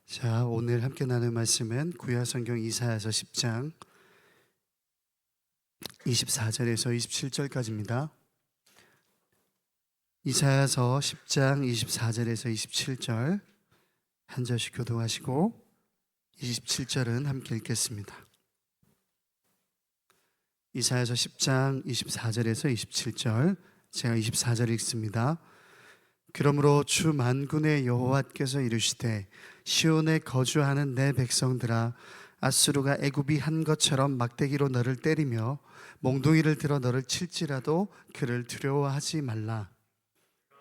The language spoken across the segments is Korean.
자, 오늘 함께 나눌 말씀은 구약성경 이사야서 10장 24절에서 27절까지입니다. 이사야서 10장 24절에서 27절 한 절씩 교독하시고 27절은 함께 읽겠습니다. 이사야서 10장 24절에서 27절, 제가 24절 읽습니다. 그러므로 주 만군의 여호와께서 이르시되 시온에 거주하는 내 백성들아, 아수르가 애굽이 한 것처럼 막대기로 너를 때리며 몽둥이를 들어 너를 칠지라도 그를 두려워하지 말라.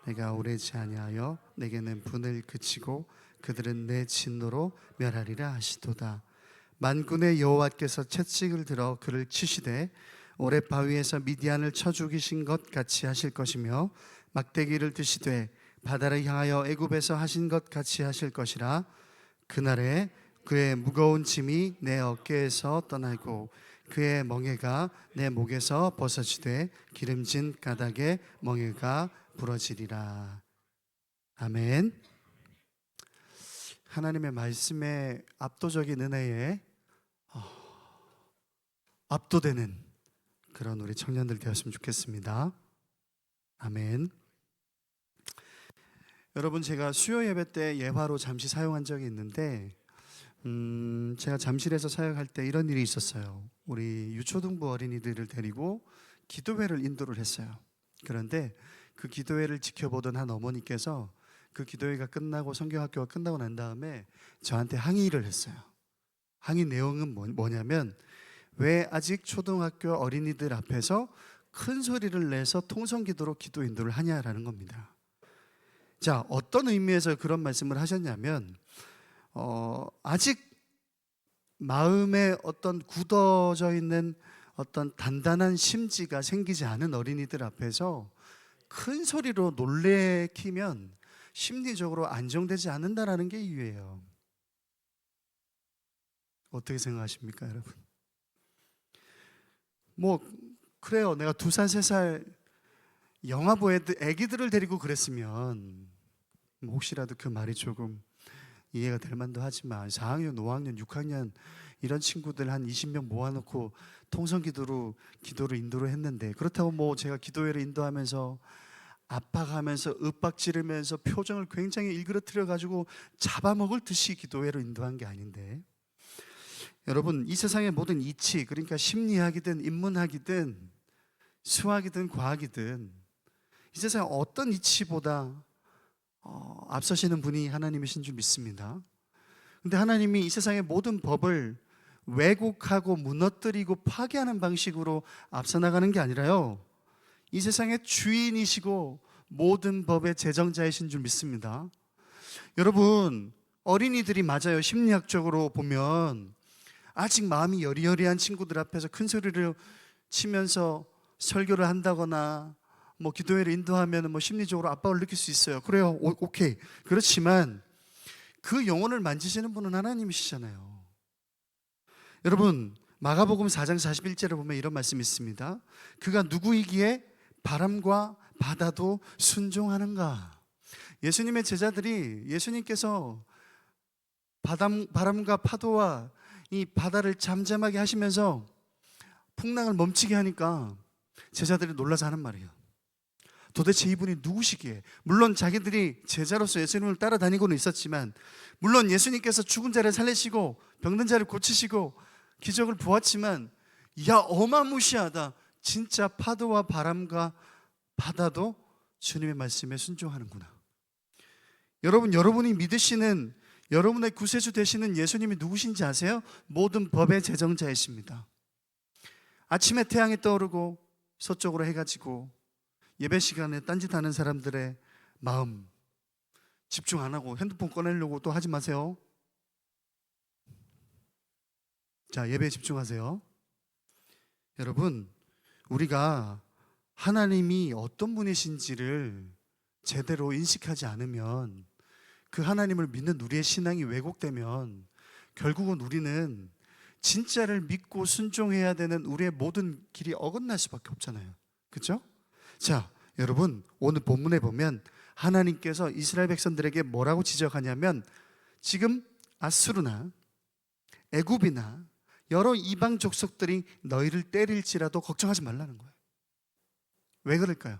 내가 오래지 아니하여 내게는 분을 그치고 그들은 내 진노로 멸하리라 하시도다. 만군의 여호와께서 채찍을 들어 그를 치시되 오랫 바위에서 미디안을 쳐 죽이신 것 같이 하실 것이며 막대기를 드시되 바다를 향하여 애굽에서 하신 것 같이 하실 것이라. 그날에 그의 무거운 짐이 내 어깨에서 떠나고 그의 멍에가 내 목에서 벗어지되 기름진 가닥에 멍에가 부러지리라. 아멘. 하나님의 말씀의 압도적인 은혜에 압도되는 그런 우리 청년들 되었으면 좋겠습니다. 아멘. 여러분, 제가 수요 예배 때 예화로 잠시 사용한 적이 있는데 제가 잠실에서 사역할 때 이런 일이 있었어요. 우리 유초등부 어린이들을 데리고 기도회를 인도를 했어요. 그런데 그 기도회를 지켜보던 한 어머니께서 그 기도회가 끝나고 성경학교가 끝나고 난 다음에 저한테 항의를 했어요. 항의 내용은 뭐냐면, 왜 아직 초등학교 어린이들 앞에서 큰 소리를 내서 통성기도로 기도 인도를 하냐라는 겁니다. 자, 어떤 의미에서 그런 말씀을 하셨냐면, 아직 마음에 어떤 굳어져 있는 어떤 단단한 심지가 생기지 않은 어린이들 앞에서 큰 소리로 놀래키면 심리적으로 안정되지 않는다라는 게 이유예요. 어떻게 생각하십니까, 여러분? 그래요. 내가 2살, 3살 영화 애기들을 데리고 그랬으면 혹시라도 그 말이 조금 이해가 될 만도 하지만 4학년, 5학년, 6학년 이런 친구들 한 20명 모아놓고 통성기도로 기도를 인도를 했는데, 그렇다고 제가 기도회를 인도하면서 압박하면서 윽박 지르면서 표정을 굉장히 일그러뜨려 가지고 잡아먹을 듯이 기도회를 인도한 게 아닌데, 여러분, 이 세상의 모든 이치, 그러니까 심리학이든 인문학이든 수학이든 과학이든 이 세상 어떤 이치보다 앞서시는 분이 하나님이신 줄 믿습니다. 근데 하나님이 이 세상의 모든 법을 왜곡하고 무너뜨리고 파괴하는 방식으로 앞서 나가는 게 아니라요, 이 세상의 주인이시고 모든 법의 제정자이신 줄 믿습니다. 여러분, 어린이들이 맞아요. 심리학적으로 보면 아직 마음이 여리여리한 친구들 앞에서 큰 소리를 치면서 설교를 한다거나 기도회를 인도하면 심리적으로 압박을 느낄 수 있어요. 그래요, 오케이. 그렇지만 그 영혼을 만지시는 분은 하나님이시잖아요. 여러분, 마가복음 4장 41절에 보면 이런 말씀이 있습니다. 그가 누구이기에 바람과 바다도 순종하는가? 예수님의 제자들이 예수님께서 바람과 파도와 이 바다를 잠잠하게 하시면서 풍랑을 멈추게 하니까 제자들이 놀라서 하는 말이에요. 도대체 이분이 누구시기에? 물론 자기들이 제자로서 예수님을 따라다니고는 있었지만, 물론 예수님께서 죽은 자를 살리시고 병든 자를 고치시고 기적을 보았지만, 야, 어마무시하다. 진짜 파도와 바람과 바다도 주님의 말씀에 순종하는구나. 여러분, 여러분이 믿으시는, 여러분의 구세주 되시는 예수님이 누구신지 아세요? 모든 법의 제정자이십니다. 아침에 태양이 떠오르고 서쪽으로 해가 지고 예배 시간에 딴짓하는 사람들의 마음 집중 안 하고 핸드폰 꺼내려고 또 하지 마세요. 자, 예배에 집중하세요. 여러분, 우리가 하나님이 어떤 분이신지를 제대로 인식하지 않으면, 그 하나님을 믿는 우리의 신앙이 왜곡되면 결국은 우리는 진짜를 믿고 순종해야 되는 우리의 모든 길이 어긋날 수밖에 없잖아요. 그렇죠? 자, 여러분, 오늘 본문에 보면 하나님께서 이스라엘 백성들에게 뭐라고 지적하냐면, 지금 아수르나 애굽이나 여러 이방 족속들이 너희를 때릴지라도 걱정하지 말라는 거예요. 왜 그럴까요?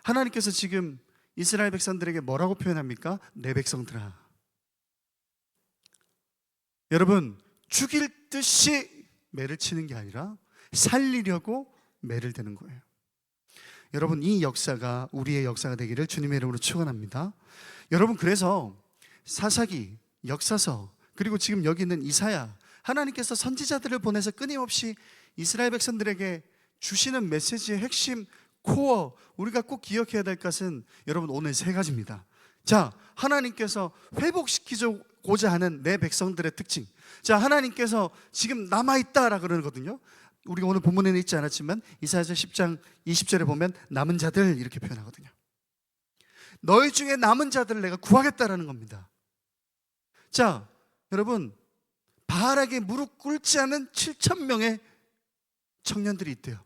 하나님께서 지금 이스라엘 백성들에게 뭐라고 표현합니까? 내 백성들아. 여러분, 죽일 듯이 매를 치는 게 아니라 살리려고 매를 대는 거예요. 여러분, 이 역사가 우리의 역사가 되기를 주님의 이름으로 축원합니다. 여러분, 그래서 사사기, 역사서, 그리고 지금 여기 있는 이사야, 하나님께서 선지자들을 보내서 끊임없이 이스라엘 백성들에게 주시는 메시지의 핵심 코어, 우리가 꼭 기억해야 될 것은 여러분 오늘 세 가지입니다. 자, 하나님께서 회복시키고자 하는 내 백성들의 특징. 자, 하나님께서 지금 남아있다라 그러거든요. 우리가 오늘 본문에는 있지 않았지만 이사야서 10장 20절에 보면 남은 자들 이렇게 표현하거든요. 너희 중에 남은 자들을 내가 구하겠다라는 겁니다. 자, 여러분, 바알에게 무릎 꿇지 않은 7,000명의 청년들이 있대요.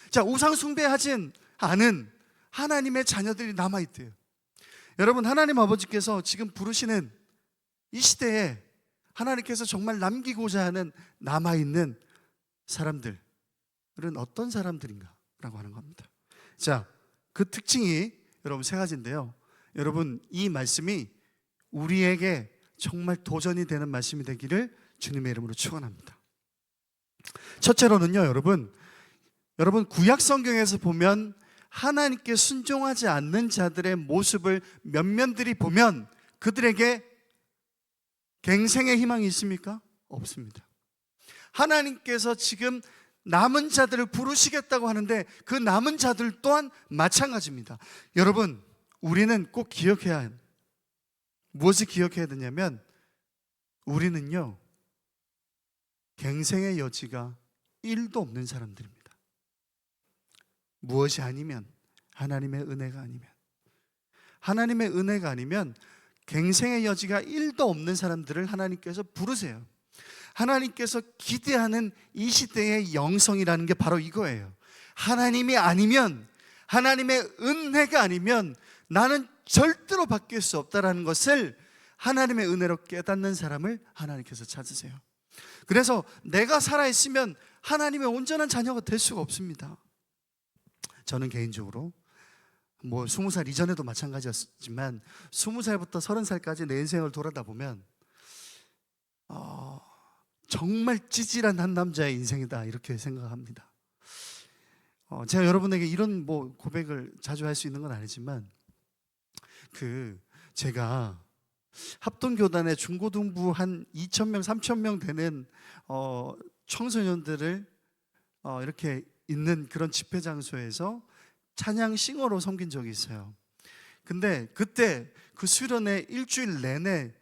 자, 우상 숭배하진 않은 하나님의 자녀들이 남아있대요. 여러분, 하나님 아버지께서 지금 부르시는 이 시대에 하나님께서 정말 남기고자 하는 남아있는 사람들은 어떤 사람들인가 라고 하는 겁니다. 자, 그 특징이 여러분 세 가지인데요. 여러분, 이 말씀이 우리에게 정말 도전이 되는 말씀이 되기를 주님의 이름으로 축원합니다. 첫째로는요, 여러분 구약 성경에서 보면 하나님께 순종하지 않는 자들의 모습을 면면들이 보면 그들에게 갱생의 희망이 있습니까? 없습니다. 하나님께서 지금 남은 자들을 부르시겠다고 하는데 그 남은 자들 또한 마찬가지입니다. 여러분, 우리는 꼭 무엇을 기억해야 되냐면 우리는요, 갱생의 여지가 1도 없는 사람들입니다. 무엇이 아니면, 하나님의 은혜가 아니면 갱생의 여지가 1도 없는 사람들을 하나님께서 부르세요. 하나님께서 기대하는 이 시대의 영성이라는 게 바로 이거예요. 하나님이 아니면, 하나님의 은혜가 아니면 나는 절대로 바뀔 수 없다라는 것을 하나님의 은혜로 깨닫는 사람을 하나님께서 찾으세요. 그래서 내가 살아있으면 하나님의 온전한 자녀가 될 수가 없습니다. 저는 개인적으로 20살 이전에도 마찬가지였지만 20살부터 30살까지 내 인생을 돌아다 보면 정말 찌질한 한 남자의 인생이다 이렇게 생각합니다. 제가 여러분에게 이런 고백을 자주 할 수 있는 건 아니지만 제가 합동교단에 중고등부 한 2,000명, 3,000명 되는 청소년들을 이렇게 있는 그런 집회 장소에서 찬양 싱어로 섬긴 적이 있어요. 근데 그때 그 수련회 일주일 내내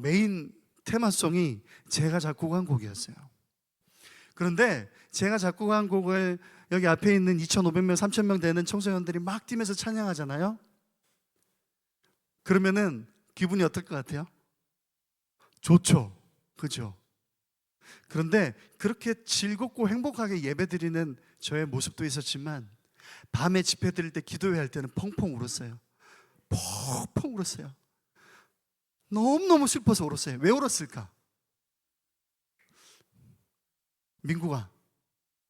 메인 테마송이 제가 작곡한 곡이었어요. 그런데 제가 작곡한 곡을 여기 앞에 있는 2,500명, 3,000명 되는 청소년들이 막 뛰면서 찬양하잖아요. 그러면은 기분이 어떨 것 같아요? 좋죠. 그죠? 그런데 그렇게 즐겁고 행복하게 예배드리는 저의 모습도 있었지만 밤에 집회 드릴 때 기도회 할 때는 펑펑 울었어요. 펑펑 울었어요. 너무너무 슬퍼서 울었어요. 왜 울었을까? 민구가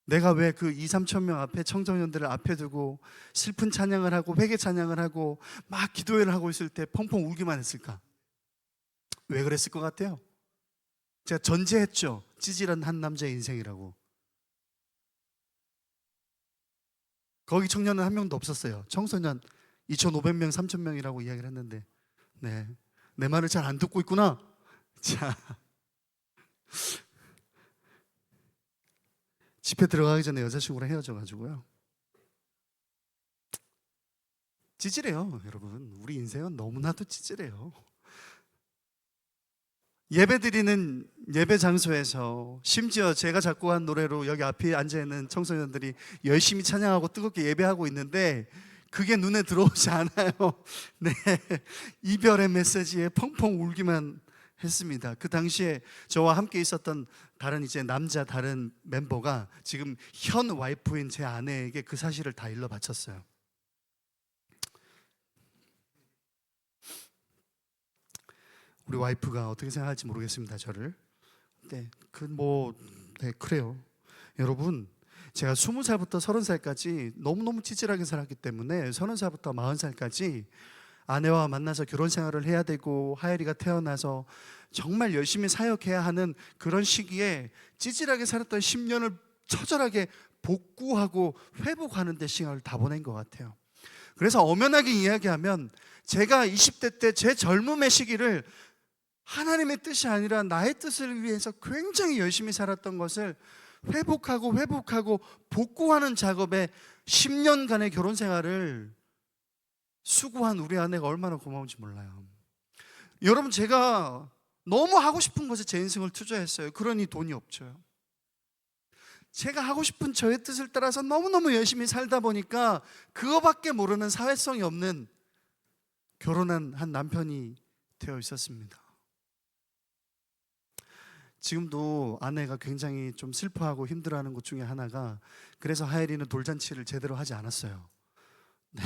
내가 왜 그 2,3,000명 앞에 청소년들을 앞에 두고 슬픈 찬양을 하고 회개 찬양을 하고 막 기도회를 하고 있을 때 펑펑 울기만 했을까? 왜 그랬을 것 같아요? 제가 전제했죠. 찌질한 한 남자의 인생이라고. 거기 청년은 한 명도 없었어요. 청소년 2,500명, 3,000명이라고 이야기를 했는데 내 말을 잘 안 듣고 있구나. 자, 집회 들어가기 전에 여자친구랑 헤어져가지고요. 찌질해요, 여러분. 우리 인생은 너무나도 찌질해요. 예배드리는 예배 장소에서 심지어 제가 작곡한 노래로 여기 앞에 앉아있는 청소년들이 열심히 찬양하고 뜨겁게 예배하고 있는데 그게 눈에 들어오지 않아요. 네, 이별의 메시지에 펑펑 울기만 했습니다. 그 당시에 저와 함께 있었던 다른 다른 멤버가 지금 현 와이프인 제 아내에게 그 사실을 다 일러 바쳤어요. 우리 와이프가 어떻게 생각할지 모르겠습니다, 저를. 네, 네, 그래요. 여러분, 제가 20살부터 30살까지 너무너무 찌질하게 살았기 때문에 30살부터 40살까지 아내와 만나서 결혼 생활을 해야 되고 하엘이가 태어나서 정말 열심히 사역해야 하는 그런 시기에 찌질하게 살았던 10년을 처절하게 복구하고 회복하는 데 시간을 다 보낸 것 같아요. 그래서 엄연하게 이야기하면 제가 20대 때 제 젊음의 시기를 하나님의 뜻이 아니라 나의 뜻을 위해서 굉장히 열심히 살았던 것을 회복하고 복구하는 작업에 10년간의 결혼 생활을 수고한 우리 아내가 얼마나 고마운지 몰라요. 여러분, 제가 너무 하고 싶은 것에 제 인생을 투자했어요. 그러니 돈이 없죠. 제가 하고 싶은 저의 뜻을 따라서 너무너무 열심히 살다 보니까 그거밖에 모르는 사회성이 없는 결혼한 한 남편이 되어 있었습니다. 지금도 아내가 굉장히 좀 슬퍼하고 힘들어하는 것 중에 하나가, 그래서 하엘이는 돌잔치를 제대로 하지 않았어요. 네.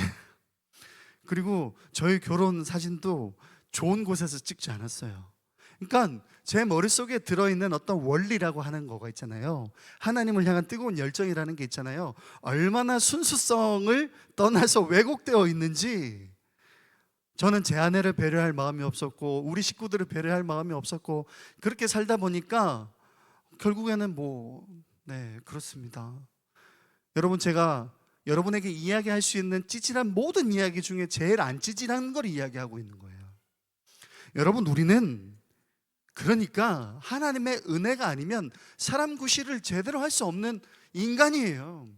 그리고 저희 결혼 사진도 좋은 곳에서 찍지 않았어요. 그러니까 제 머릿속에 들어있는 어떤 원리라고 하는 거가 있잖아요. 하나님을 향한 뜨거운 열정이라는 게 있잖아요. 얼마나 순수성을 떠나서 왜곡되어 있는지, 저는 제 아내를 배려할 마음이 없었고 우리 식구들을 배려할 마음이 없었고, 그렇게 살다 보니까 결국에는 네, 그렇습니다. 여러분, 제가 여러분에게 이야기할 수 있는 찌질한 모든 이야기 중에 제일 안 찌질한 걸 이야기하고 있는 거예요. 여러분, 우리는 그러니까 하나님의 은혜가 아니면 사람 구실을 제대로 할 수 없는 인간이에요.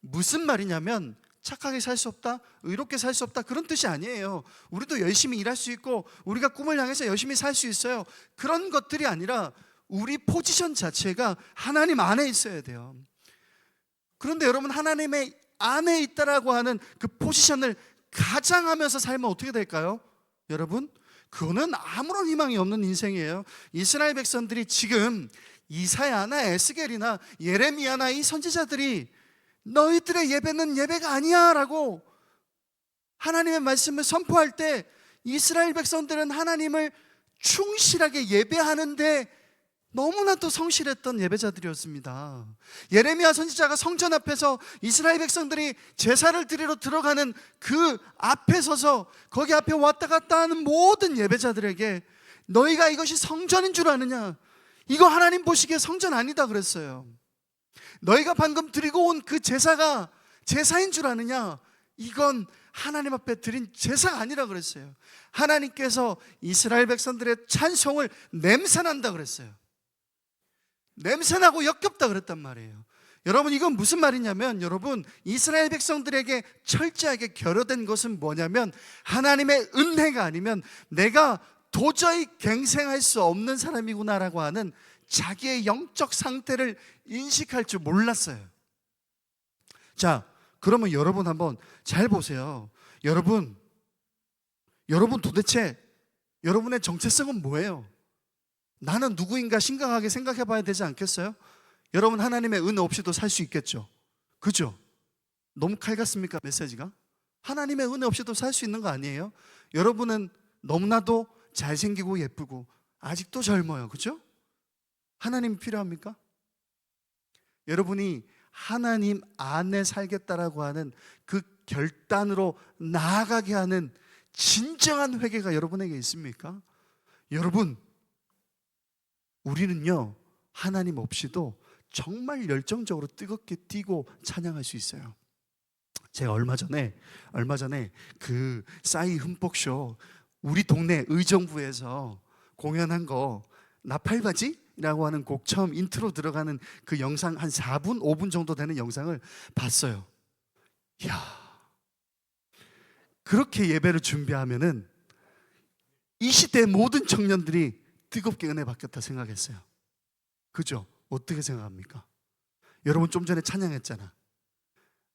무슨 말이냐면 착하게 살 수 없다, 의롭게 살 수 없다, 그런 뜻이 아니에요. 우리도 열심히 일할 수 있고 우리가 꿈을 향해서 열심히 살 수 있어요. 그런 것들이 아니라 우리 포지션 자체가 하나님 안에 있어야 돼요. 그런데 여러분, 하나님의 안에 있다라고 하는 그 포지션을 가장하면서 살면 어떻게 될까요? 여러분, 그거는 아무런 희망이 없는 인생이에요. 이스라엘 백성들이 지금 이사야나 에스겔이나 예레미야나 이 선지자들이 너희들의 예배는 예배가 아니야 라고 하나님의 말씀을 선포할 때, 이스라엘 백성들은 하나님을 충실하게 예배하는데 너무나도 성실했던 예배자들이었습니다. 예레미야 선지자가 성전 앞에서 이스라엘 백성들이 제사를 드리러 들어가는 그 앞에 서서 거기 앞에 왔다 갔다 하는 모든 예배자들에게 너희가 이것이 성전인 줄 아느냐? 이거 하나님 보시기에 성전 아니다 그랬어요. 너희가 방금 드리고 온 그 제사가 제사인 줄 아느냐? 이건 하나님 앞에 드린 제사가 아니라 그랬어요. 하나님께서 이스라엘 백성들의 찬송을 냄새난다 그랬어요. 냄새나고 역겹다 그랬단 말이에요. 여러분, 이건 무슨 말이냐면, 여러분, 이스라엘 백성들에게 철저하게 결여된 것은 뭐냐면, 하나님의 은혜가 아니면 내가 도저히 갱생할 수 없는 사람이구나라고 하는 자기의 영적 상태를 인식할 줄 몰랐어요. 자, 그러면 여러분 한번 잘 보세요. 여러분 도대체 여러분의 정체성은 뭐예요? 나는 누구인가 심각하게 생각해 봐야 되지 않겠어요? 여러분, 하나님의 은혜 없이도 살 수 있겠죠? 그죠? 너무 칼 같습니까, 메시지가? 하나님의 은혜 없이도 살 수 있는 거 아니에요? 여러분은 너무나도 잘생기고 예쁘고 아직도 젊어요. 그죠? 하나님이 필요합니까? 여러분이 하나님 안에 살겠다라고 하는 그 결단으로 나아가게 하는 진정한 회개가 여러분에게 있습니까? 여러분, 우리는요, 하나님 없이도 정말 열정적으로 뜨겁게 뛰고 찬양할 수 있어요. 제가 얼마 전에 그 싸이 흠뻑쇼 우리 동네 의정부에서 공연한 거, 나팔바지라고 하는 곡 처음 인트로 들어가는 그 영상, 한 4분, 5분 정도 되는 영상을 봤어요. 이야, 그렇게 예배를 준비하면은 이 시대의 모든 청년들이 뜨겁게 은혜 받겠다 생각했어요. 그죠? 어떻게 생각합니까? 여러분, 좀 전에 찬양했잖아.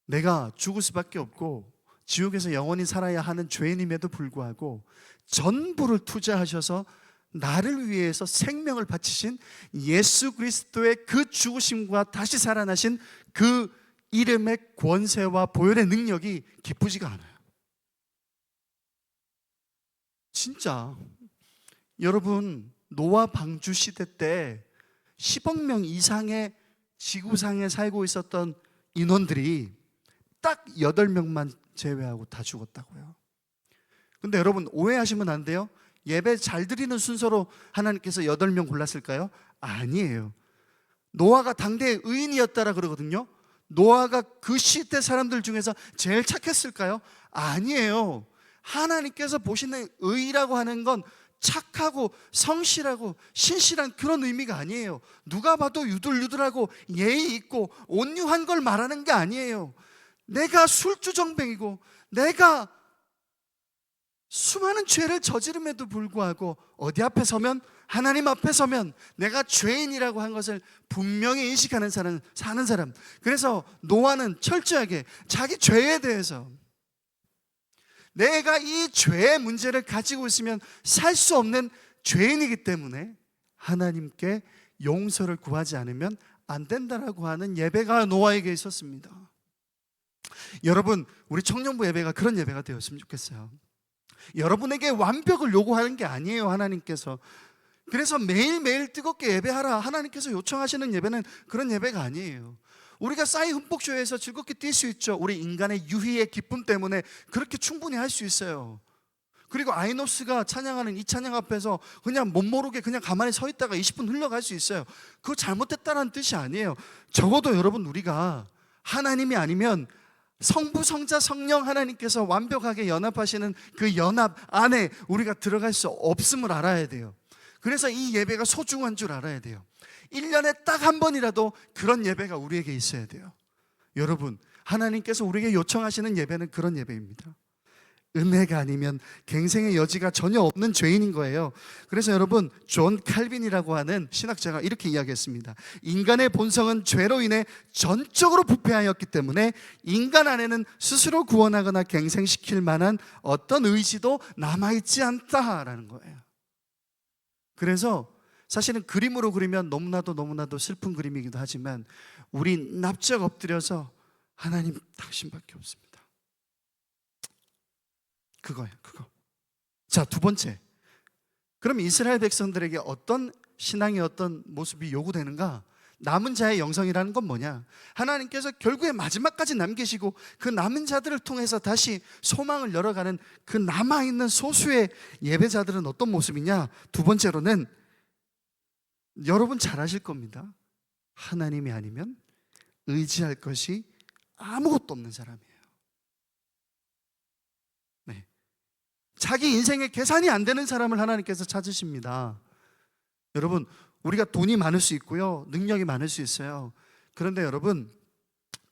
내가 죽을 수밖에 없고 지옥에서 영원히 살아야 하는 죄인임에도 불구하고 전부를 투자하셔서 나를 위해서 생명을 바치신 예수 그리스도의 그 죽으심과 다시 살아나신 그 이름의 권세와 보혈의 능력이 기쁘지가 않아요. 진짜 여러분, 노아 방주 시대 때 10억 명 이상의 지구상에 살고 있었던 인원들이 딱 8명만 제외하고 다 죽었다고요. 근데 여러분, 오해하시면 안 돼요. 예배 잘 드리는 순서로 하나님께서 8명 골랐을까요? 아니에요. 노아가 당대의 의인이었다라 그러거든요. 노아가 그 시대 사람들 중에서 제일 착했을까요? 아니에요. 하나님께서 보시는 의라고 하는 건 착하고 성실하고 신실한 그런 의미가 아니에요. 누가 봐도 유들유들하고 예의 있고 온유한 걸 말하는 게 아니에요. 내가 술주정뱅이고 내가 수많은 죄를 저지름에도 불구하고 어디 앞에 서면, 하나님 앞에 서면 내가 죄인이라고 한 것을 분명히 인식하는 사람, 사는 사람. 그래서 노아는 철저하게 자기 죄에 대해서, 내가 이 죄의 문제를 가지고 있으면 살 수 없는 죄인이기 때문에 하나님께 용서를 구하지 않으면 안 된다라고 하는 예배가 노아에게 있었습니다. 여러분, 우리 청년부 예배가 그런 예배가 되었으면 좋겠어요. 여러분에게 완벽을 요구하는 게 아니에요, 하나님께서. 그래서 매일매일 뜨겁게 예배하라, 하나님께서 요청하시는 예배는 그런 예배가 아니에요. 우리가 싸이 흠뻑쇼에서 즐겁게 뛸 수 있죠. 우리 인간의 유희의 기쁨 때문에 그렇게 충분히 할 수 있어요. 그리고 아이노스가 찬양하는 이 찬양 앞에서 그냥 못 모르게 그냥 가만히 서 있다가 20분 흘러갈 수 있어요. 그거 잘못됐다는 뜻이 아니에요. 적어도 여러분, 우리가 하나님이 아니면 성부, 성자, 성령 하나님께서 완벽하게 연합하시는 그 연합 안에 우리가 들어갈 수 없음을 알아야 돼요. 그래서 이 예배가 소중한 줄 알아야 돼요. 1년에 딱 한 번이라도 그런 예배가 우리에게 있어야 돼요. 여러분, 하나님께서 우리에게 요청하시는 예배는 그런 예배입니다. 은혜가 아니면 갱생의 여지가 전혀 없는 죄인인 거예요. 그래서 여러분, 존 칼빈이라고 하는 신학자가 이렇게 이야기했습니다. 인간의 본성은 죄로 인해 전적으로 부패하였기 때문에 인간 안에는 스스로 구원하거나 갱생시킬 만한 어떤 의지도 남아있지 않다라는 거예요. 그래서 사실은 그림으로 그리면 너무나도 슬픈 그림이기도 하지만 우리 납작 엎드려서 하나님, 당신밖에 없습니다. 그거예요, 그거. 자, 두 번째. 그럼 이스라엘 백성들에게 어떤 신앙의 어떤 모습이 요구되는가? 남은 자의 영성이라는 건 뭐냐? 하나님께서 결국에 마지막까지 남기시고 그 남은 자들을 통해서 다시 소망을 열어가는 그 남아있는 소수의 예배자들은 어떤 모습이냐? 두 번째로는 여러분 잘 아실 겁니다. 하나님이 아니면 의지할 것이 아무것도 없는 사람이에요. 네. 자기 인생의 계산이 안 되는 사람을 하나님께서 찾으십니다. 여러분, 우리가 돈이 많을 수 있고요, 능력이 많을 수 있어요. 그런데 여러분,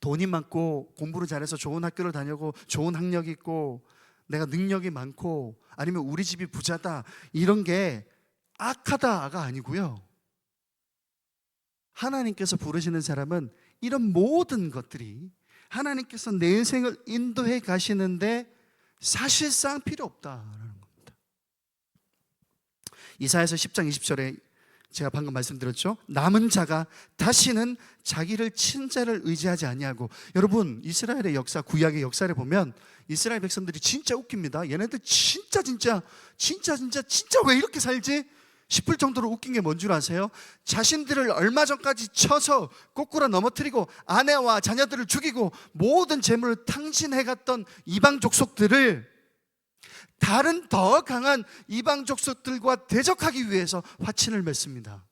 돈이 많고 공부를 잘해서 좋은 학교를 다니고 좋은 학력이 있고 내가 능력이 많고 아니면 우리 집이 부자다, 이런 게 악하다가 아니고요, 하나님께서 부르시는 사람은 이런 모든 것들이 하나님께서 내 인생을 인도해 가시는데 사실상 필요 없다라는 겁니다. 이사야서 10장 20절에 제가 방금 말씀드렸죠. 남은 자가 다시는 자기를 친 자를 의지하지 아니하고. 여러분, 이스라엘의 역사, 구약의 역사를 보면 이스라엘 백성들이 진짜 웃깁니다. 얘네들 진짜 왜 이렇게 살지? 싶을 정도로 웃긴 게 뭔 줄 아세요? 자신들을 얼마 전까지 쳐서 거꾸로 넘어뜨리고 아내와 자녀들을 죽이고 모든 재물을 탕진해갔던 이방 족속들을 다른 더 강한 이방 족속들과 대적하기 위해서 화친을 맺습니다.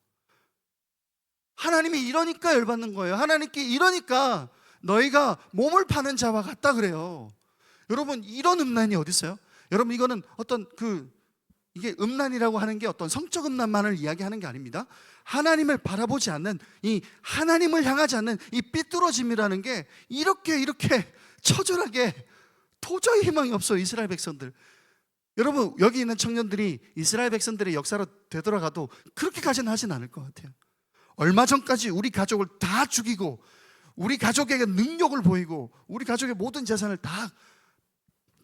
하나님이 이러니까 열받는 거예요. 하나님께 이러니까 너희가 몸을 파는 자와 같다 그래요. 여러분, 이런 음란이 어디 있어요? 여러분, 이거는 어떤 이게 음란이라고 하는 게 어떤 성적 음란만을 이야기하는 게 아닙니다. 하나님을 바라보지 않는, 이 하나님을 향하지 않는 이 삐뚤어짐이라는 게 이렇게 처절하게 도저히 희망이 없어요, 이스라엘 백성들. 여러분, 여기 있는 청년들이 이스라엘 백성들의 역사로 되돌아가도 그렇게까지는 하진 않을 것 같아요. 얼마 전까지 우리 가족을 다 죽이고 우리 가족에게 능욕을 보이고 우리 가족의 모든 재산을 다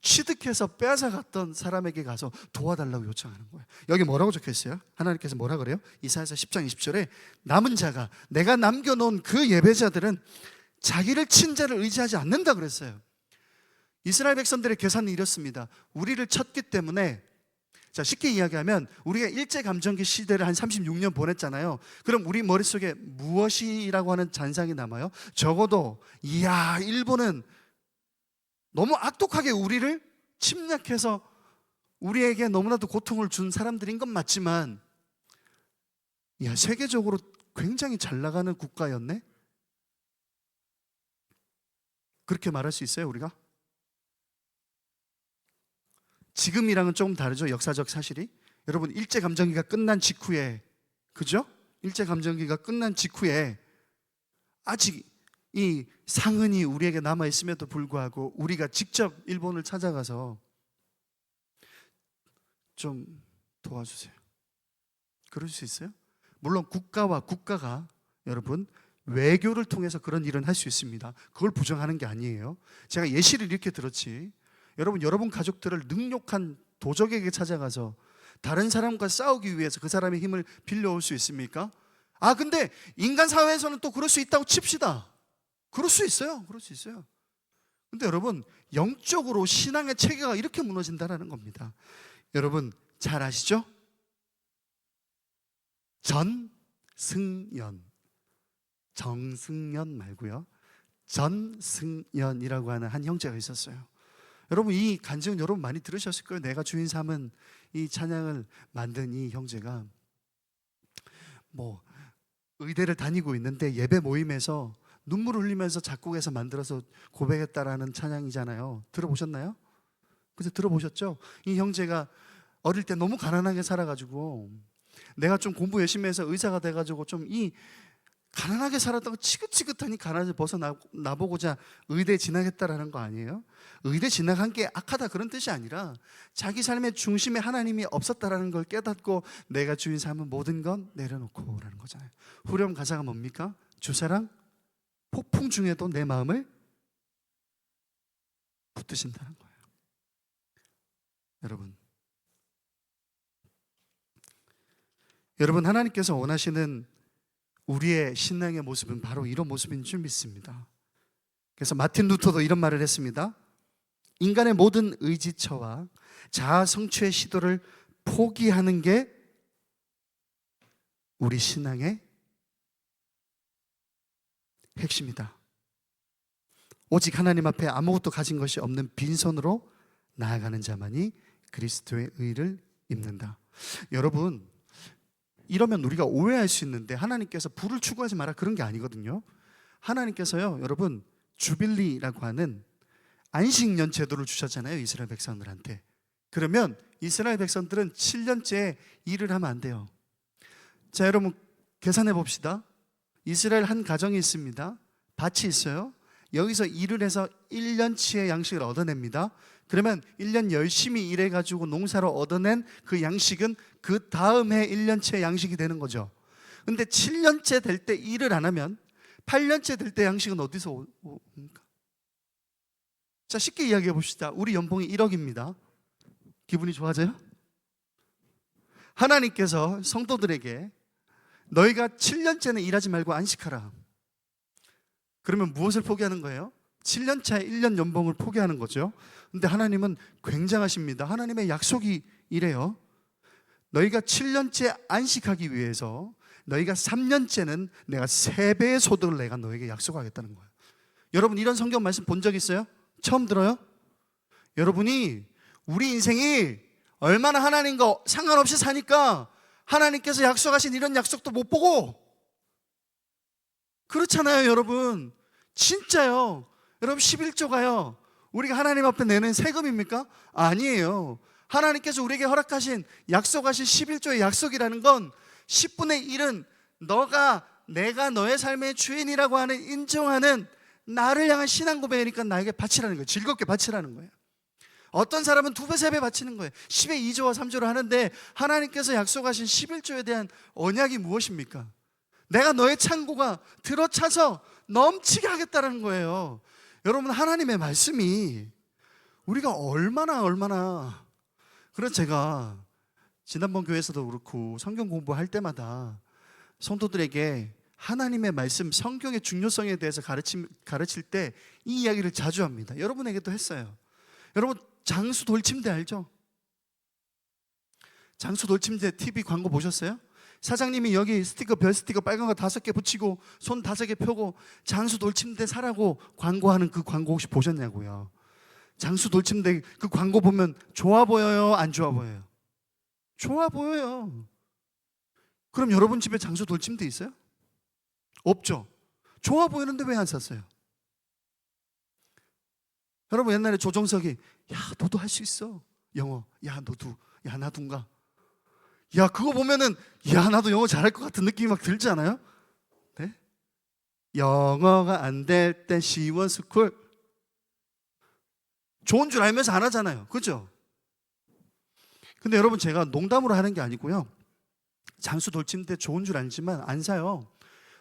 취득해서 빼앗아갔던 사람에게 가서 도와달라고 요청하는 거예요. 여기 뭐라고 적혀있어요? 하나님께서 뭐라 그래요? 이사야서 10장 20절에 남은 자가, 내가 남겨놓은 그 예배자들은 자기를 친 자를 의지하지 않는다 그랬어요. 이스라엘 백성들의 계산은 이렇습니다. 우리를 쳤기 때문에 자, 쉽게 이야기하면 우리가 일제감정기 시대를 한 36년 보냈잖아요. 그럼 우리 머릿속에 무엇이라고 하는 잔상이 남아요? 적어도 이야, 일본은 너무 악독하게 우리를 침략해서 우리에게 너무나도 고통을 준 사람들인 건 맞지만, 야, 세계적으로 굉장히 잘 나가는 국가였네? 그렇게 말할 수 있어요, 우리가? 지금이랑은 조금 다르죠, 역사적 사실이. 여러분, 일제감정기가 끝난 직후에, 그죠? 일제감정기가 끝난 직후에 아직 이 상흔이 우리에게 남아있음에도 불구하고 우리가 직접 일본을 찾아가서 좀 도와주세요. 그럴 수 있어요? 물론 국가와 국가가 여러분 외교를 통해서 그런 일은 할 수 있습니다. 그걸 부정하는 게 아니에요. 제가 예시를 이렇게 들었지, 여러분 가족들을 능욕한 도적에게 찾아가서 다른 사람과 싸우기 위해서 그 사람의 힘을 빌려올 수 있습니까? 근데 인간 사회에서는 또 그럴 수 있다고 칩시다. 그럴 수 있어요. 그럴 수 있어요. 근데 여러분, 영적으로 신앙의 체계가 이렇게 무너진다는 겁니다. 여러분 잘 아시죠? 전승연, 정승연 말고요, 전승연이라고 하는 한 형제가 있었어요. 여러분, 이 간증은 여러분 많이 들으셨을 거예요. 내가 주인 삼은 이 찬양을 만든 이 형제가 의대를 다니고 있는데 예배 모임에서 눈물을 흘리면서 작곡해서 만들어서 고백했다라는 찬양이잖아요. 들어보셨나요? 그래서 들어보셨죠? 이 형제가 어릴 때 너무 가난하게 살아가지고 내가 좀 공부 열심히 해서 의사가 돼가지고 좀 이 가난하게 살았다고 지긋지긋하니 가난을 벗어나보고자 의대 진학했다라는 거 아니에요? 의대 진학한 게 악하다 그런 뜻이 아니라 자기 삶의 중심에 하나님이 없었다라는 걸 깨닫고 내가 주인 삼은 모든 건 내려놓고 라는 거잖아요. 후렴 가사가 뭡니까? 주사랑 폭풍 중에도 내 마음을 붙드신다는 거예요. 여러분 하나님께서 원하시는 우리의 신앙의 모습은 바로 이런 모습인 줄 믿습니다. 그래서 마틴 루터도 이런 말을 했습니다. 인간의 모든 의지처와 자아 성취의 시도를 포기하는 게 우리 신앙의 핵심이다. 오직 하나님 앞에 아무것도 가진 것이 없는 빈손으로 나아가는 자만이 그리스도의 의를 입는다. 여러분, 이러면 우리가 오해할 수 있는데 하나님께서 부를 추구하지 마라 그런 게 아니거든요. 하나님께서요, 여러분 주빌리라고 하는 안식년 제도를 주셨잖아요, 이스라엘 백성들한테. 그러면 이스라엘 백성들은 7년째 일을 하면 안 돼요. 자, 여러분 계산해 봅시다. 이스라엘 한 가정이 있습니다. 밭이 있어요. 여기서 일을 해서 1년치의 양식을 얻어냅니다. 그러면 1년 열심히 일해가지고 농사로 얻어낸 그 양식은 그 다음 해 1년치의 양식이 되는 거죠. 근데 7년째 될 때 일을 안 하면 8년째 될 때 양식은 어디서 옵니까? 자, 쉽게 이야기해 봅시다. 우리 연봉이 1억입니다. 기분이 좋아져요? 하나님께서 성도들에게 너희가 7년째는 일하지 말고 안식하라. 그러면 무엇을 포기하는 거예요? 7년 차에 1년 연봉을 포기하는 거죠. 근데 하나님은 굉장하십니다. 하나님의 약속이 이래요. 너희가 7년째 안식하기 위해서 너희가 3년째는 내가 3배의 소득을 내가 너에게 약속하겠다는 거예요. 여러분 이런 성경 말씀 본 적 있어요? 처음 들어요? 여러분이 우리 인생이 얼마나 하나님과 상관없이 사니까 하나님께서 약속하신 이런 약속도 못 보고 그렇잖아요, 여러분. 진짜요. 여러분 11조가요 우리가 하나님 앞에 내는 세금입니까? 아니에요. 하나님께서 우리에게 허락하신 약속하신 11조의 약속이라는 건 10분의 1은 내가 너의 삶의 주인이라고 하는 인정하는 나를 향한 신앙 고백이니까 나에게 바치라는 거예요. 즐겁게 바치라는 거예요. 어떤 사람은 2배, 3배 바치는 거예요. 10의 2조와 3조를 하는데 하나님께서 약속하신 11조에 대한 언약이 무엇입니까? 내가 너의 창고가 들어차서 넘치게 하겠다는 거예요. 여러분 하나님의 말씀이 우리가 얼마나 그래서 제가 지난번 교회에서도 그렇고 성경 공부할 때마다 성도들에게 하나님의 말씀, 성경의 중요성에 대해서 가르칠 때 이 이야기를 자주 합니다. 여러분에게도 했어요. 여러분 장수 돌침대 알죠? 장수 돌침대 TV 광고 보셨어요? 사장님이 여기 스티커, 별 스티커 빨간 거 5개 붙이고 손 5개 펴고 장수 돌침대 사라고 광고하는 그 광고 혹시 보셨냐고요? 장수 돌침대 그 광고 보면 좋아 보여요? 안 좋아 보여요? 좋아 보여요. 그럼 여러분 집에 장수 돌침대 있어요? 없죠. 좋아 보이는데 왜 안 샀어요? 여러분 옛날에 조정석이 야 너도 할 수 있어 영어, 야 너도, 야 나도인가, 야 그거 보면은 야 나도 영어 잘할 것 같은 느낌이 막 들지 않아요? 네? 영어가 안 될 땐 시원스쿨 좋은 줄 알면서 안 하잖아요. 그죠? 근데 여러분 제가 농담으로 하는 게 아니고요, 장수 돌침대 좋은 줄 알지만 안 사요.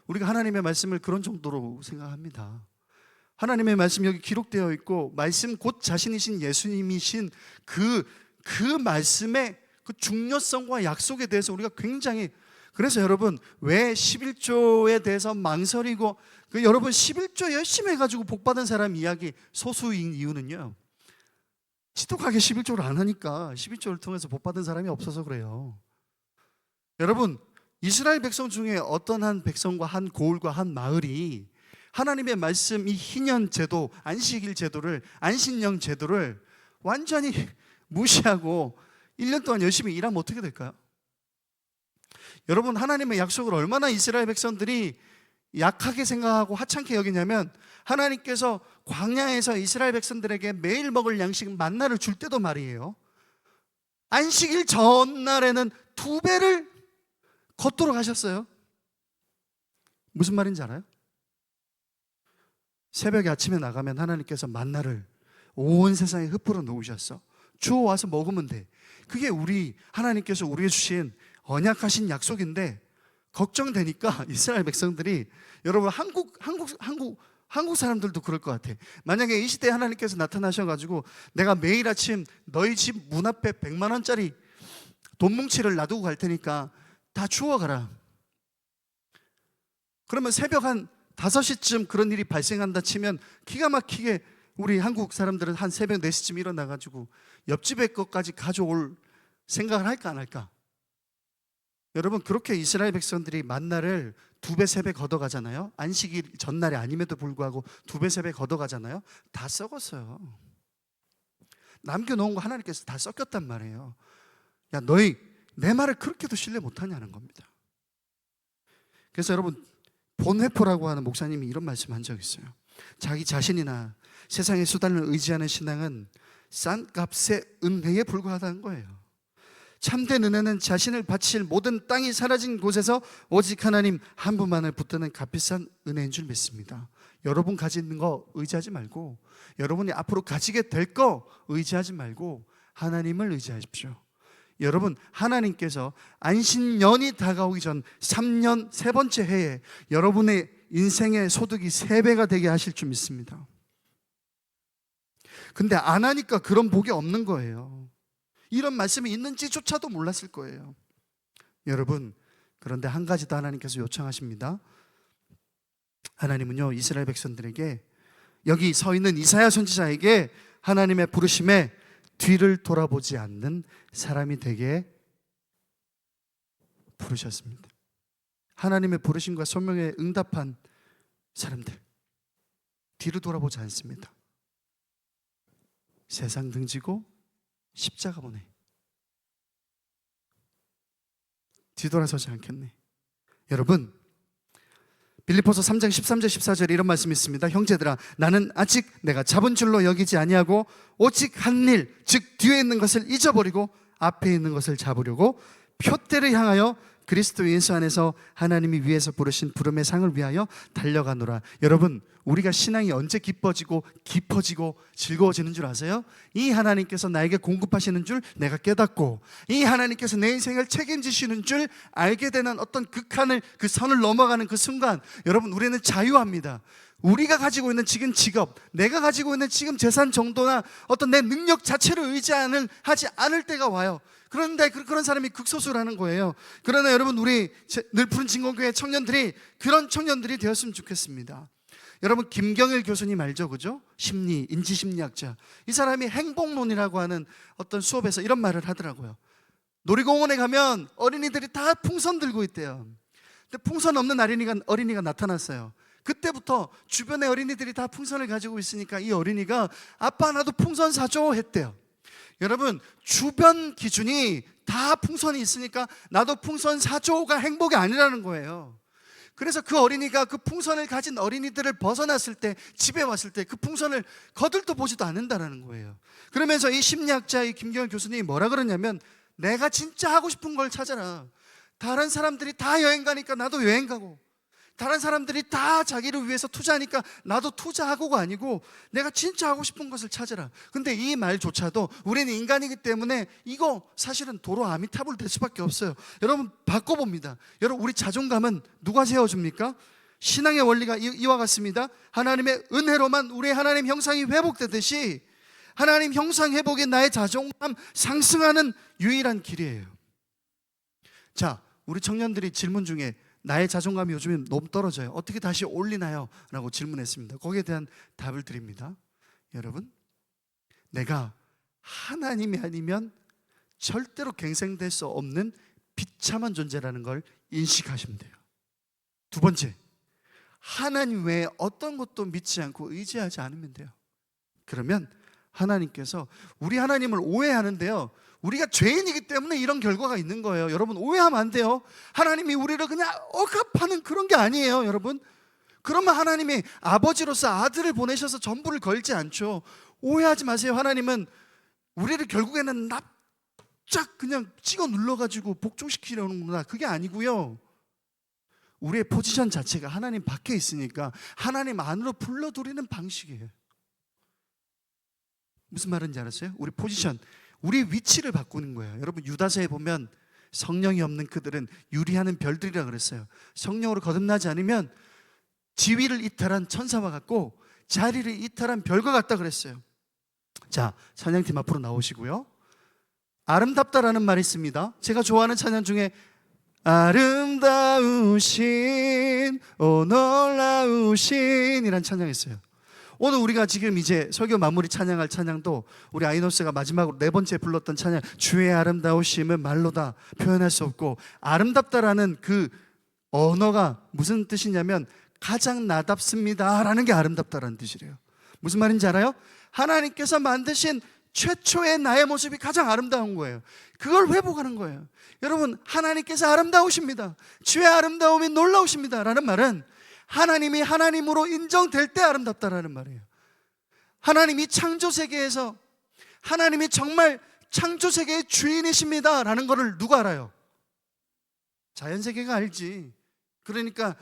우리가 하나님의 말씀을 그런 정도로 생각합니다. 하나님의 말씀 여기 기록되어 있고 말씀 곧 자신이신 예수님이신 그 말씀의 그 중요성과 약속에 대해서 우리가 굉장히, 그래서 여러분 왜 11조에 대해서 망설이고 여러분 11조 열심히 해가지고 복받은 사람 이야기 소수인 이유는요, 지독하게 11조를 안 하니까 11조를 통해서 복받은 사람이 없어서 그래요. 여러분 이스라엘 백성 중에 어떤 한 백성과 한 고을과 한 마을이 하나님의 말씀 이 희년 제도, 안식일 제도를, 안식령 제도를 완전히 무시하고 1년 동안 열심히 일하면 어떻게 될까요? 여러분 하나님의 약속을 얼마나 이스라엘 백성들이 약하게 생각하고 하찮게 여기냐면, 하나님께서 광야에서 이스라엘 백성들에게 매일 먹을 양식 만나를 줄 때도 말이에요, 안식일 전날에는 2배를 걷도록 하셨어요. 무슨 말인지 알아요? 새벽에 아침에 나가면 하나님께서 만나를 온 세상에 흩뿌려 놓으셨어. 주워 와서 먹으면 돼. 그게 우리 하나님께서 우리에게 주신 언약하신 약속인데, 걱정되니까 이스라엘 백성들이, 여러분 한국 사람들도 그럴 것 같아. 만약에 이 시대에 하나님께서 나타나셔가지고 내가 매일 아침 너희 집 문 앞에 100만 원짜리 돈 뭉치를 놔두고 갈 테니까 다 주워가라. 그러면 새벽 한 5시쯤 그런 일이 발생한다 치면 기가 막히게 우리 한국 사람들은 한 새벽 4시쯤 일어나가지고 옆집의 것까지 가져올 생각을 할까 안 할까? 여러분 그렇게 이스라엘 백성들이 만나를 2배 3배 걷어가잖아요. 안식일 전날이 아님에도 불구하고 2배 3배 걷어가잖아요. 다 썩었어요. 남겨놓은 거 하나님께서 다 썩였단 말이에요. 야 너희 내 말을 그렇게도 신뢰 못하냐는 겁니다. 그래서 여러분 본회포라고 하는 목사님이 이런 말씀한 적이 있어요. 자기 자신이나 세상의 수단을 의지하는 신앙은 싼 값의 은혜에 불과하다는 거예요. 참된 은혜는 자신을 바칠 모든 땅이 사라진 곳에서 오직 하나님 한 분만을 붙드는 값비싼 은혜인 줄 믿습니다. 여러분 가지는 거 의지하지 말고, 여러분이 앞으로 가지게 될 거 의지하지 말고 하나님을 의지하십시오. 여러분 하나님께서 안식년이 다가오기 전 3년 세 번째 해에 여러분의 인생의 소득이 3배가 되게 하실 줄 믿습니다. 근데 안 하니까 그런 복이 없는 거예요. 이런 말씀이 있는지조차도 몰랐을 거예요. 여러분 그런데 한 가지 더 하나님께서 요청하십니다. 하나님은요 이스라엘 백성들에게, 여기 서 있는 이사야 선지자에게 하나님의 부르심에 뒤를 돌아보지 않는 사람이 되게 부르셨습니다. 하나님의 부르심과 소명에 응답한 사람들, 뒤를 돌아보지 않습니다. 세상 등지고 십자가 보내. 뒤돌아서지 않겠네. 여러분 빌립보서 3장 13절 14절에 이런 말씀이 있습니다. 형제들아 나는 아직 내가 잡은 줄로 여기지 아니하고 오직 한 일, 즉 뒤에 있는 것을 잊어버리고 앞에 있는 것을 잡으려고 표대를 향하여 그리스도 예수 안에서 하나님이 위에서 부르신 부름의 상을 위하여 달려가노라. 여러분 우리가 신앙이 언제 깊어지고 깊어지고 즐거워지는 줄 아세요? 이 하나님께서 나에게 공급하시는 줄 내가 깨닫고, 이 하나님께서 내 인생을 책임지시는 줄 알게 되는 어떤 극한을, 그 선을 넘어가는 그 순간 여러분 우리는 자유합니다. 우리가 가지고 있는 지금 직업, 내가 가지고 있는 지금 재산 정도나 어떤 내 능력 자체를 하지 않을 때가 와요. 그런데 그런 사람이 극소수라는 거예요. 그러나 여러분 우리 늘 푸른 진공교회 청년들이 그런 청년들이 되었으면 좋겠습니다. 여러분 김경일 교수님 알죠? 그죠? 인지심리학자. 이 사람이 행복론이라고 하는 어떤 수업에서 이런 말을 하더라고요. 놀이공원에 가면 어린이들이 다 풍선 들고 있대요. 근데 풍선 없는 어린이가 나타났어요. 그때부터 주변의 어린이들이 다 풍선을 가지고 있으니까 이 어린이가 아빠 나도 풍선 사줘 했대요. 여러분, 주변 기준이 다 풍선이 있으니까 나도 풍선 사줘가 행복이 아니라는 거예요. 그래서 그 어린이가 그 풍선을 가진 어린이들을 벗어났을 때, 집에 왔을 때 그 풍선을 거들떠 보지도 않는다는 거예요. 그러면서 이 심리학자 이 김경현 교수님이 뭐라 그러냐면, 내가 진짜 하고 싶은 걸 찾아라. 다른 사람들이 다 여행 가니까 나도 여행 가고, 다른 사람들이 다 자기를 위해서 투자하니까 나도 투자하고가 아니고 내가 진짜 하고 싶은 것을 찾아라. 근데 이 말조차도 우리는 인간이기 때문에 이거 사실은 도로 아미타불 될 수밖에 없어요. 여러분, 바꿔봅니다. 여러분, 우리 자존감은 누가 세워줍니까? 신앙의 원리가 이와 같습니다. 하나님의 은혜로만 우리의 하나님 형상이 회복되듯이 하나님 형상 회복이 나의 자존감 상승하는 유일한 길이에요. 자, 우리 청년들이 질문 중에 나의 자존감이 요즘에 너무 떨어져요. 어떻게 다시 올리나요? 라고 질문했습니다. 거기에 대한 답을 드립니다. 여러분, 내가 하나님이 아니면 절대로 갱생될 수 없는 비참한 존재라는 걸 인식하시면 돼요. 두 번째, 하나님 외에 어떤 것도 믿지 않고 의지하지 않으면 돼요. 그러면 하나님께서 우리 하나님을 오해하는데요, 우리가 죄인이기 때문에 이런 결과가 있는 거예요. 여러분, 오해하면 안 돼요. 하나님이 우리를 그냥 억압하는 그런 게 아니에요. 여러분, 그러면 하나님이 아버지로서 아들을 보내셔서 전부를 걸지 않죠. 오해하지 마세요. 하나님은 우리를 결국에는 납작 그냥 찍어 눌러가지고 복종시키려는구나, 그게 아니고요. 우리의 포지션 자체가 하나님 밖에 있으니까 하나님 안으로 불러들이는 방식이에요. 무슨 말인지 알았어요? 우리 포지션, 우리 위치를 바꾸는 거예요. 여러분, 유다서에 보면 성령이 없는 그들은 유리하는 별들이라 그랬어요. 성령으로 거듭나지 않으면 지위를 이탈한 천사와 같고 자리를 이탈한 별과 같다 그랬어요. 자, 찬양팀 앞으로 나오시고요. 아름답다라는 말이 있습니다. 제가 좋아하는 찬양 중에 아름다우신 오 놀라우신 이란 찬양이 있어요. 오늘 우리가 지금 이제 설교 마무리 찬양할 찬양도 우리 아이노스가 마지막으로 네 번째 불렀던 찬양, 주의 아름다우심은 말로 다 표현할 수 없고, 아름답다라는 그 언어가 무슨 뜻이냐면 가장 나답습니다 라는 게 아름답다라는 뜻이래요. 무슨 말인지 알아요? 하나님께서 만드신 최초의 나의 모습이 가장 아름다운 거예요. 그걸 회복하는 거예요. 여러분, 하나님께서 아름다우십니다, 주의 아름다움이 놀라우십니다 라는 말은 하나님이 하나님으로 인정될 때 아름답다라는 말이에요. 하나님이 창조세계에서 하나님이 정말 창조세계의 주인이십니다 라는 것을 누가 알아요? 자연세계가 알지. 그러니까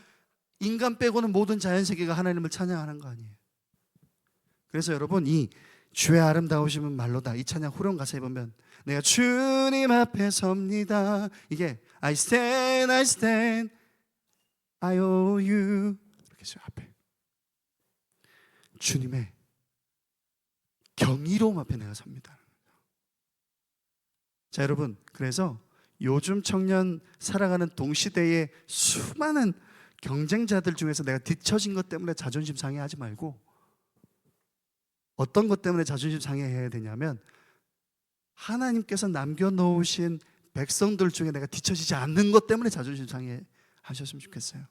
인간 빼고는 모든 자연세계가 하나님을 찬양하는 거 아니에요. 그래서 여러분, 이 주의 아름다우심은 말로다, 이 찬양 후렴 가사에 보면 내가 주님 앞에 섭니다, 이게 I stand, I stand, I owe you, 이렇게 저 앞에 주님의 경이로움 앞에 내가 섭니다. 자, 여러분, 그래서 요즘 청년 살아가는 동시대의 수많은 경쟁자들 중에서 내가 뒤처진 것 때문에 자존심 상해하지 말고, 어떤 것 때문에 자존심 상해해야 되냐면 하나님께서 남겨놓으신 백성들 중에 내가 뒤처지지 않는 것 때문에 자존심 상해하셨으면 좋겠어요.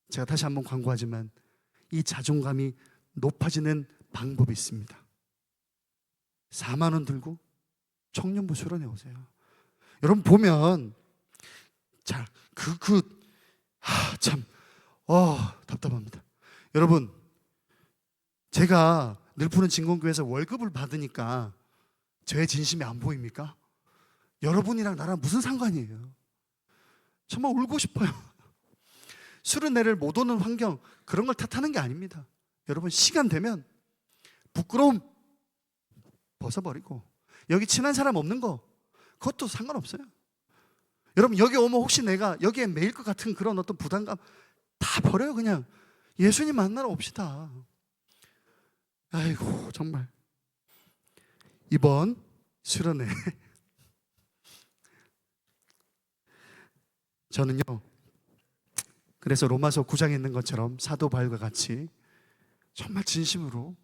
제가 다시 한번 광고하지만 이 자존감이 높아지는 방법이 있습니다. 4만 원 들고 청년부 수련회 오세요. 여러분 보면 자, 참 답답합니다. 여러분, 제가 늘푸른 진공교회에서 월급을 받으니까 저의 진심이 안 보입니까? 여러분이랑 나랑 무슨 상관이에요? 정말 울고 싶어요. 수련회를 못 오는 환경, 그런 걸 탓하는 게 아닙니다. 여러분, 시간 되면 부끄러움 벗어버리고 여기 친한 사람 없는 거, 그것도 상관없어요. 여러분, 여기 오면 혹시 내가 여기에 매일 것 같은 그런 어떤 부담감 다 버려요. 그냥 예수님 만나러 옵시다. 아이고, 정말 이번 수련회 저는요, 그래서 로마서 9장에 있는 것처럼 사도 바울과 같이 정말 진심으로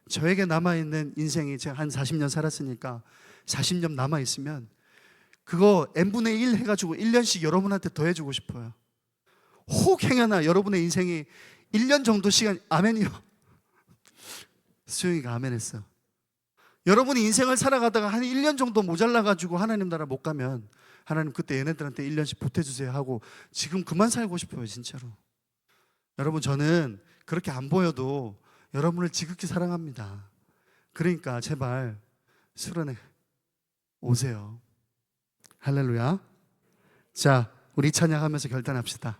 저에게 남아있는 인생이, 제가 한 40년 살았으니까 40년 남아있으면 그거 n분의 1 해가지고 1년씩 여러분한테 더 해주고 싶어요. 혹 행여나 여러분의 인생이 1년 정도 시간, 아멘이요. 수영이가 아멘 했어. 여러분이 인생을 살아가다가 한 1년 정도 모자라가지고 하나님 나라 못 가면 하나님 그때 얘네들한테 1년씩 보태주세요 하고 지금 그만 살고 싶어요, 진짜로. 여러분, 저는 그렇게 안 보여도 여러분을 지극히 사랑합니다. 그러니까 제발 수련회 오세요. 할렐루야. 자, 우리 찬양하면서 결단합시다.